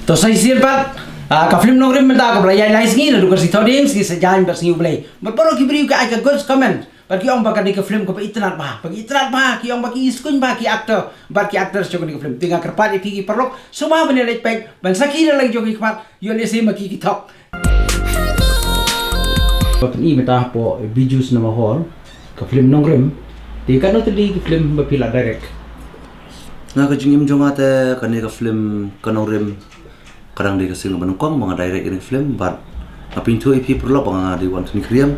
To sa isilpat, ka film nong rim menta ka belai nice ni, lalu kasi thoding si sejalan bersih belai. Berporo kibri ka aja good comment. Bagi orang bakal di ke film ko pa itnat bah, ki orang bagi iskun bah ki aktor, bagi aktor cakap di ke film. Tinggal kerpat itu ki perlu, semua benda lepek. Bangsa kira lagi jogi kerpat, yo lesi maki ki tok. Ini meta po bijus nama hall, ke film nong rim. Tinggal nanti di film berpila direct. Nga ka jingim jonga te kani ka film kanong rim kadang di kasing manungkong mga direct ini film but napintu ipi perlo pang di wan tuni kriam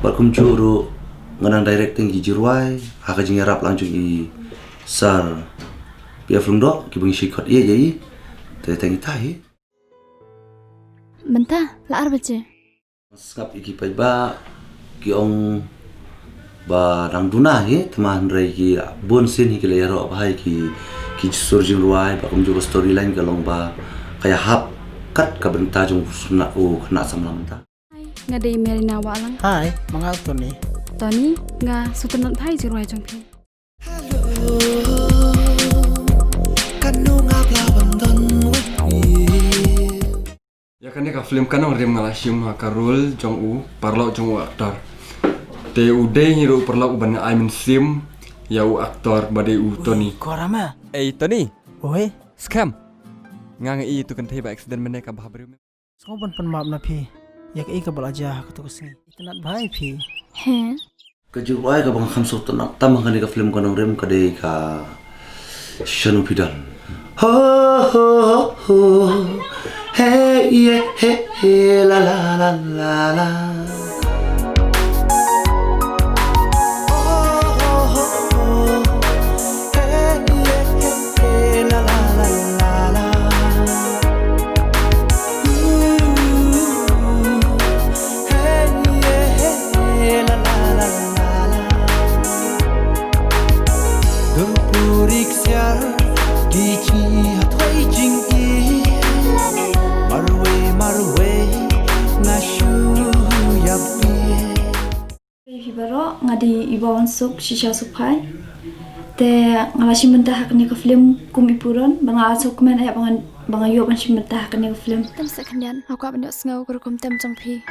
but kum juru nganang directing gi jirwai ha ka jing rap langsung i sar pia film do ki bungi shikot ye ye te tengi tai Benta, laar bace. skap iki pai ba ki ong ba nang duna he teman rei ki bon sin hi ki le ro ba hai ki surjing ruai ba kum juru storyline kalong ba kaya hap kat ka benta jung suna kena samlam ta Nga day Merina walang. Hai, mga Tony. Tony, nga sutunod pai jiruai jong pi. Ya kan ka film kanong rim ngalasim ha karul jong u parlo jong u aktor. Te uday hiru parlo ban I sim ya u aktor bade u Tony. Korama. Tony, Oi, scam. Ngang itu kan thai ba accident mene ka bahabri. soban pan maaf na pi. Yak ka balaja ka to kasi. Itnat bhai pi. He? ka jirwai ka bang khamso tan tam ka ni ka film kanong rim ka de ka shanu pidan ho ho ho hey yeah hey la la la la la Baro nga di ibawan suk shisha supai. Te nga simenta hak ni ka film kum ipuron banga asuk men ay banga yo ban simenta hak ni ka film. Tem sekandian aku apa ndak ngau kur kum tem jong pi.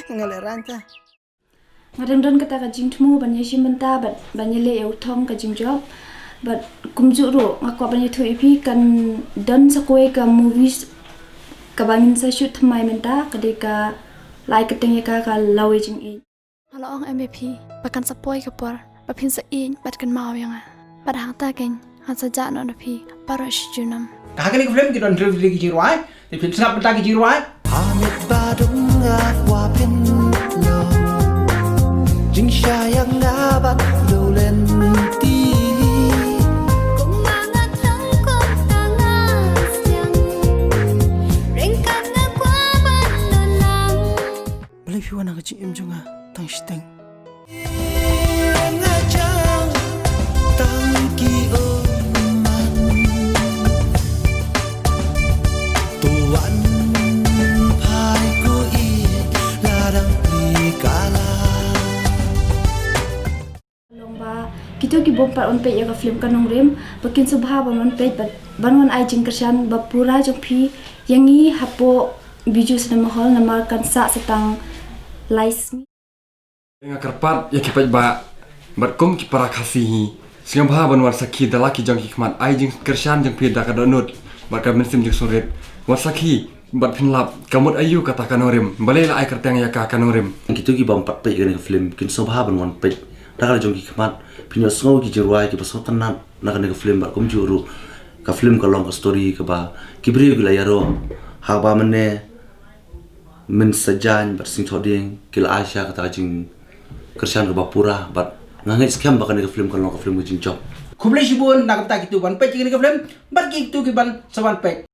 Ngaleran ta. Nga don kata ka jing tmu ban simenta ban le eu thong ka jing job. But kum juru nga ko ban tu ipi kan don sakoi ka movies ka bangin sa shoot mai menta ka de ka like tenge ka lawe jing e. Kalau orang MVP, bahkan sepoi kepor, bapin sein, bahkan mau yang pada hang taken, hang saja non api, paras junam. Kakak ni film kita on trip di jirwai, di film snap benta ki jirwai. Amit badung akwa pin lo jing sayang dapat lo lenti Boleh fiwan nak cik juga tang steng. Kita ki bompat on page ya ka film kanong rim, bakin subha ban on page banwan ai jing kersan bapura jong pi yangi hapo biju sana mahal namar kan sa setang lais ni. Nga kerpat ya kipai ba kum ki para kasihi. Singam ba ban war sakhi dalaki jong hikmat ai jing kersan jong pi da ka donut ba ka mensim jong surit. War sakhi bat pinlap kamut ayu kata kanong rim. Balela ai kertang ya ka kanong rim. kitu ki bang pat pe ka film kin sobha ban wan pe da ka jong hikmat pinyo sngo ki jirwai ki paso tanan na ka film ba kum juru ka film ka long story ka ba kibri ki la yaro ha ba mane min sajan bar sing thoding kila asya kata jing kersan ka bapura bat ngangai scam ba ka film ka long ka film jing job Kublai sibun nak tak itu ban page ni ke film, bar ki itu ki ban sawan page.